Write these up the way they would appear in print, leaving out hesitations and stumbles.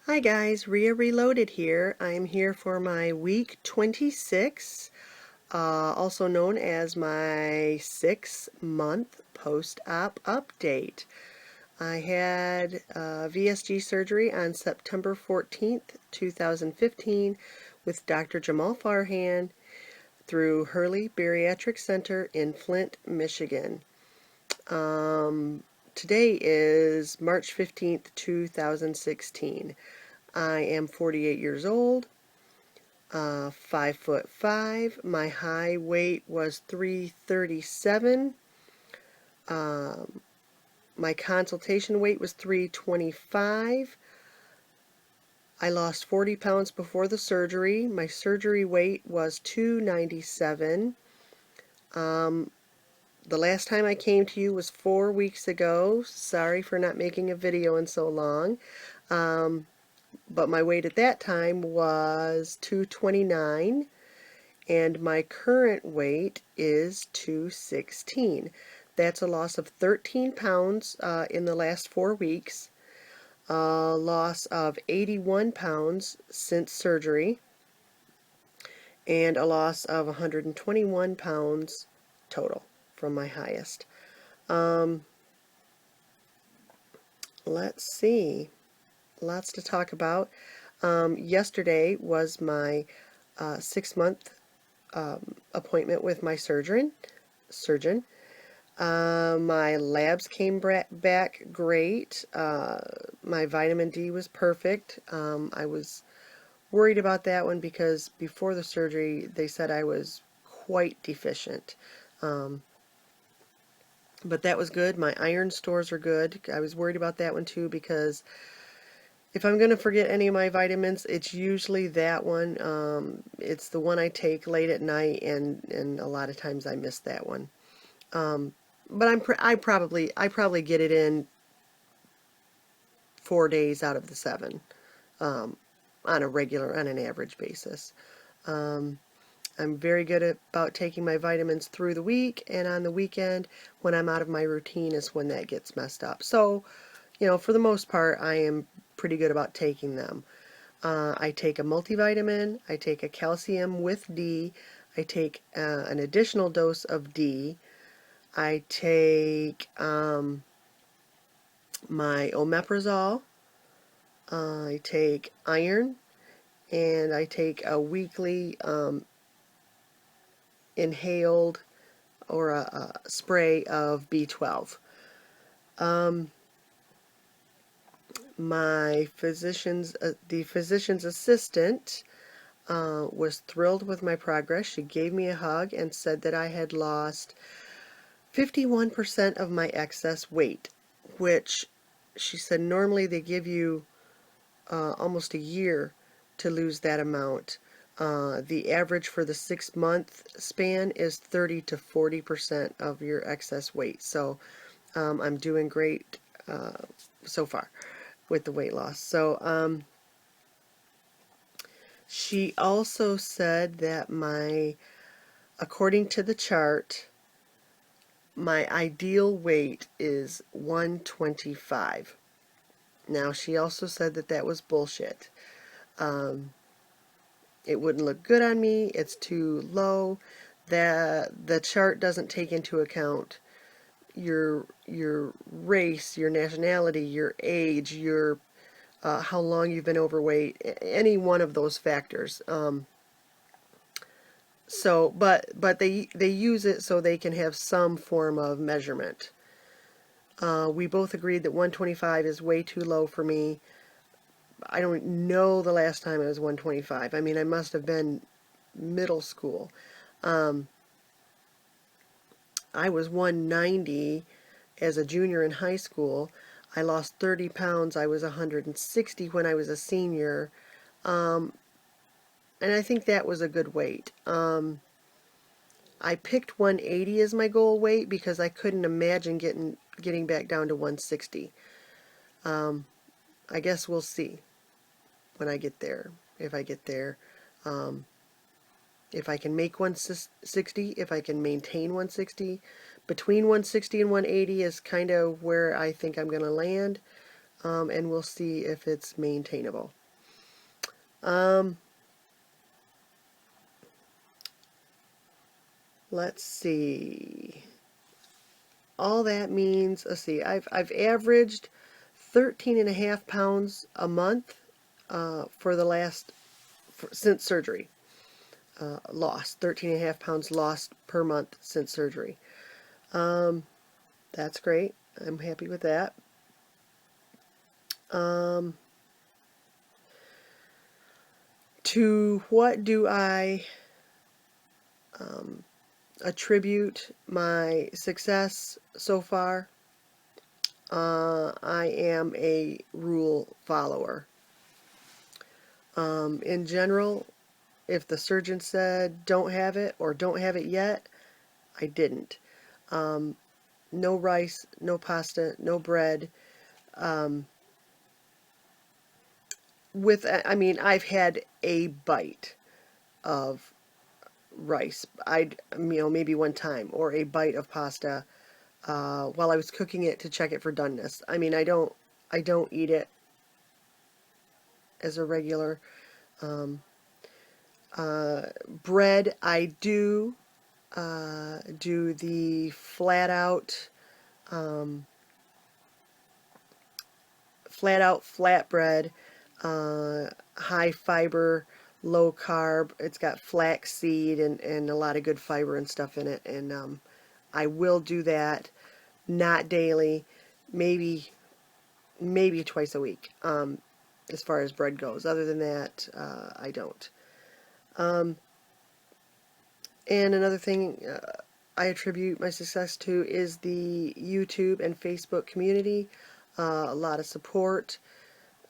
Hi guys, Rhea Reloaded here. I'm here for my week 26, also known as my 6-month post-op update. I had VSG surgery on September 14th, 2015 with Dr. Jamal Farhan through Hurley Bariatric Center in Flint, Michigan. Today is March 15th, 2016. I am 48 years old, 5'5". My high weight was 337. My consultation weight was 325. I lost 40 pounds before the surgery. My surgery weight was 297. The last time I came to you was 4 weeks ago. Sorry for not making a video in so long. But my weight at that time was 229, and my current weight is 216. That's a loss of 13 pounds in the last 4 weeks, a loss of 81 pounds since surgery, and a loss of 121 pounds total from my highest. Let's see. Lots to talk about. Yesterday was my 6-month appointment with my surgeon. My labs came back great. My vitamin D was perfect. I was worried about that one because before the surgery they said I was quite deficient. But that was good. My iron stores are good. I was worried about that one too because if I'm going to forget any of my vitamins, it's usually that one. It's the one I take late at night, and a lot of times I miss that one. But I probably get it in 4 days out of the 7, on an average basis. I'm very good about taking my vitamins through the week, and on the weekend, when I'm out of my routine, is when that gets messed up. So, for the most part, I am pretty good about taking them. I take a multivitamin, I take a calcium with D, I take an additional dose of D, I take my omeprazole, I take iron, and I take a weekly inhaled or a spray of B12. The physician's assistant was thrilled with my progress. She gave me a hug and said that I had lost 51% of my excess weight, which she said normally they give you almost a year to lose that amount. The average for the 6-month span is 30 to 40% of your excess weight. So I'm doing great so far with the weight loss. So she also said that according to the chart, my ideal weight is 125. Now, she also said that that was bullshit. It wouldn't look good on me. It's too low. The chart doesn't take into account your race, your nationality, your age, your how long you've been overweight, any one of those factors. But they use it so they can have some form of measurement. We both agreed that 125 is way too low for me. I don't know the last time I was 125. I mean, I must have been middle school. I was 190 as a junior in high school. I lost 30 pounds. I was 160 when I was a senior. And I think that was a good weight. I picked 180 as my goal weight because I couldn't imagine getting back down to 160. I guess we'll see when I get there, if I get there. If I can make 160, if I can maintain 160. Between 160 and 180 is kind of where I think I'm going to land, and we'll see if it's maintainable. Um, let's see. All that means, let's see, I've averaged 13 and a half pounds a month for the last, since surgery. Lost, 13 and a half pounds lost per month since surgery. Um, that's great. I'm happy with that. Um, to what do I attribute my success so far? I am a rule follower. In general, if the surgeon said don't have it or don't have it yet, I didn't. Um, no rice, no pasta, no bread. Um, I mean, I've had a bite of rice. Maybe one time, or a bite of pasta while I was cooking it to check it for doneness. I mean, I don't eat it as a regular. Um, Bread, I do the um, flat out flatbread, high fiber, low carb. It's got flax seed and a lot of good fiber and stuff in it. And I will do that, not daily, maybe twice a week. As far as bread goes. Other than that, I don't. Um, and another thing I attribute my success to is the YouTube and Facebook community. A lot of support.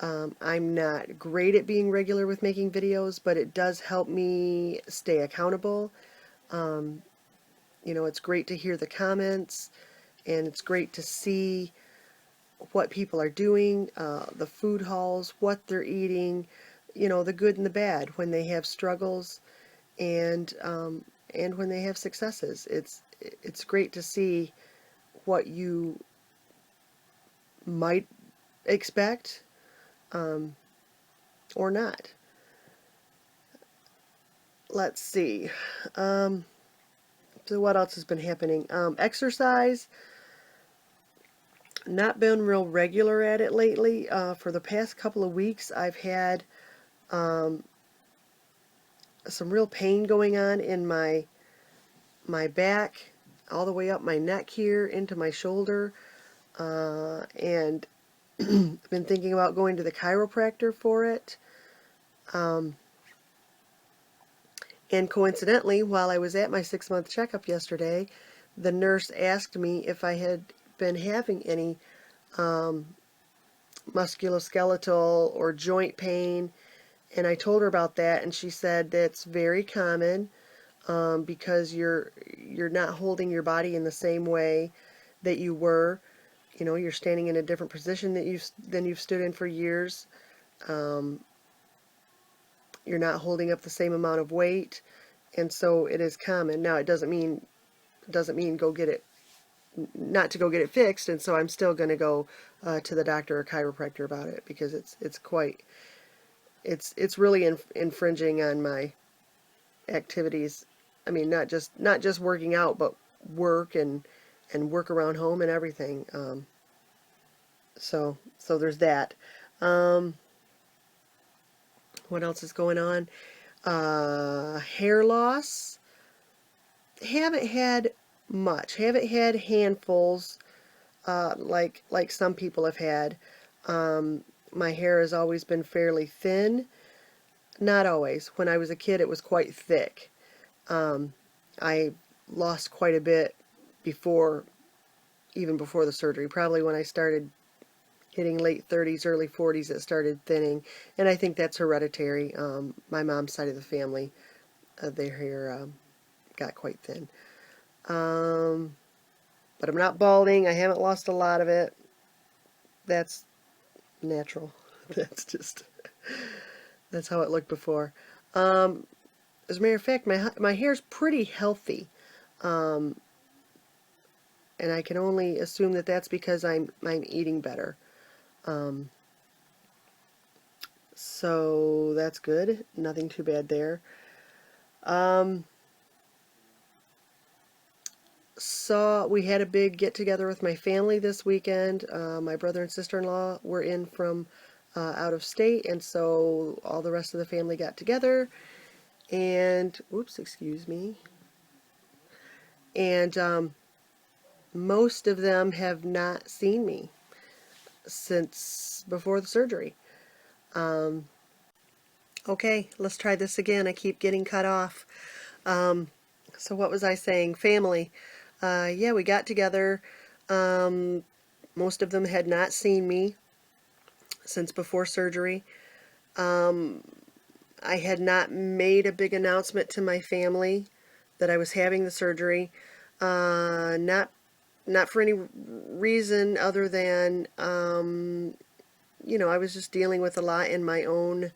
I'm not great at being regular with making videos, but it does help me stay accountable. Um, it's great to hear the comments, and it's great to see what people are doing, the food hauls, what they're eating, the good and the bad when they have struggles and when they have successes. It's great to see what you might expect um, or not. Let's see. Um, so what else has been happening? Exercise. Not been real regular at it lately. For the past couple of weeks, I've had um, some real pain going on in my back, all the way up my neck here into my shoulder, and I've been thinking about going to the chiropractor for it. Um, and coincidentally, while I was at my 6-month checkup yesterday, the nurse asked me if I had been having any um, musculoskeletal or joint pain, and I told her about that, and she said that's very common because you're not holding your body in the same way that you were. You're standing in a different position than you've stood in for years. Um, you're not holding up the same amount of weight, and so it is common. Now, it doesn't mean go get it, not to go get it fixed, and so I'm still going to go to the doctor or chiropractor about it because it's really infringing on my activities. I mean, not just working out, but work and work around home and everything. So there's that. Um, what else is going on? Hair loss. Haven't had much. Haven't had handfuls like some people have had. My hair has always been fairly thin. Not always. When I was a kid, it was quite thick. Um, I lost quite a bit before, even before the surgery. Probably when I started hitting late 30s, early 40s, it started thinning. And I think that's hereditary. My mom's side of the family, their hair got quite thin. But I'm not balding. I haven't lost a lot of it. That's natural. That's how it looked before. Um, as a matter of fact, my hair's pretty healthy. Um, and I can only assume that that's because I'm eating better. Um, So that's good. Nothing too bad there. Um, so we had a big get together with my family this weekend. My brother and sister-in-law were in from out of state, and so all the rest of the family got together. And whoops, excuse me. And most of them have not seen me since before the surgery. Um, okay, let's try this again. I keep getting cut off. Um, so what was I saying? Family. Yeah, we got together. Um, most of them had not seen me since before surgery. Um, I had not made a big announcement to my family that I was having the surgery. Not for any reason other than I was just dealing with a lot in my own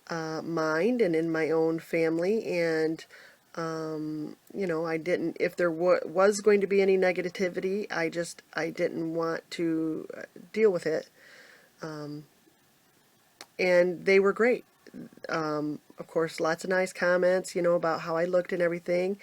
mind and in my own family, and I didn't. If there was going to be any negativity, I didn't want to deal with it. And they were great. Of course, lots of nice comments, about how I looked and everything.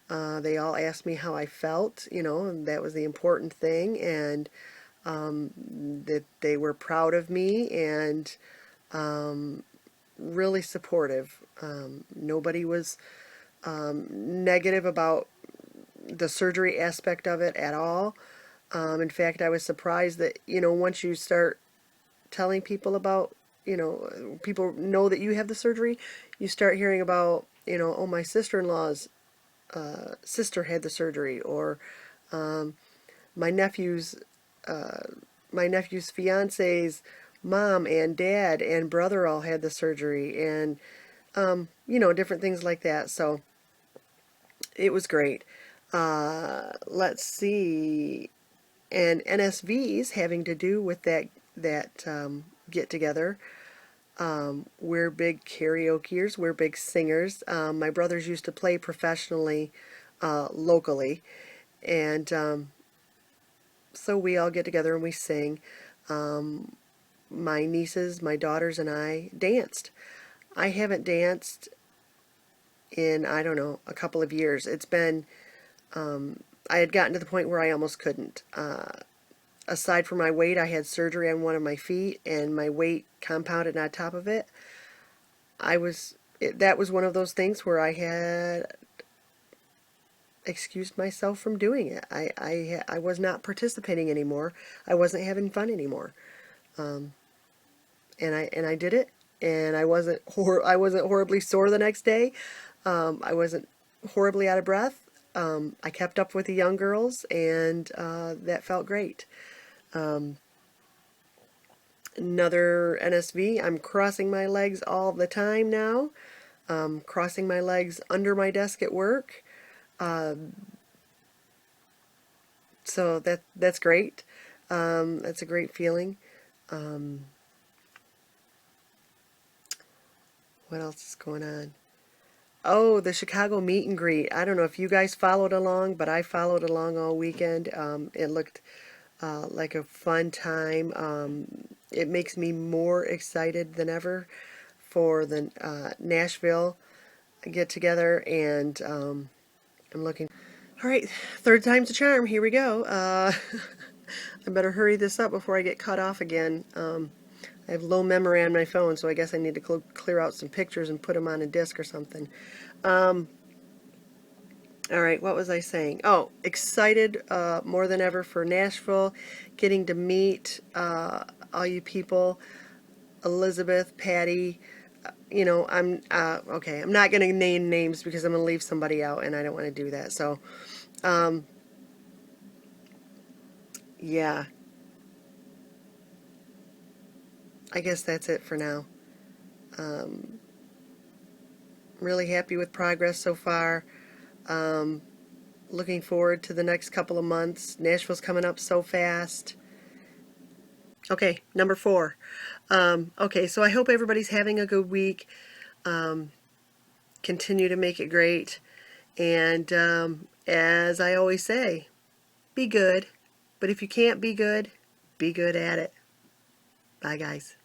They all asked me how I felt, and that was the important thing, and that they were proud of me and really supportive. Nobody was negative about the surgery aspect of it at all. In fact, I was surprised that, once you start telling people about, people know that you have the surgery, you start hearing about, oh, my sister-in-law's sister had the surgery, or my nephew's uh, my nephew's fiance's mom and dad and brother all had the surgery, and different things like that. So it was great. Let's see, and NSVs having to do with that get together. We're big karaokeers. We're big singers. My brothers used to play professionally locally, and so we all get together and we sing. My nieces, my daughters, and I danced. I haven't danced in, I don't know, a couple of years. It's been, I had gotten to the point where I almost couldn't. Aside from my weight, I had surgery on one of my feet, and my weight compounded on top of it. That was one of those things where I had excused myself from doing it. I was not participating anymore. I wasn't having fun anymore. And I did it, and I wasn't horribly sore the next day. I wasn't horribly out of breath. I kept up with the young girls, and that felt great. Another NSV, I'm crossing my legs all the time now. Crossing my legs under my desk at work. So that's great. That's a great feeling. What else is going on? Oh, the Chicago meet and greet. I don't know if you guys followed along, but I followed along all weekend. It looked like a fun time. It makes me more excited than ever for the Nashville get together, and I'm looking. All right, third time's a charm. Here we go. I better hurry this up before I get cut off again. I have low memory on my phone, so I guess I need to clear out some pictures and put them on a disc or something. All right, what was I saying? Oh, excited more than ever for Nashville, getting to meet all you people, Elizabeth, Patty. I'm okay. I'm not going to name names because I'm going to leave somebody out, and I don't want to do that. So, yeah, I guess that's it for now. Really happy with progress so far. Looking forward to the next couple of months. Nashville's coming up so fast. Okay, number 4. Okay, so I hope everybody's having a good week. Continue to make it great. And as I always say, be good. But if you can't be good at it. Bye, guys.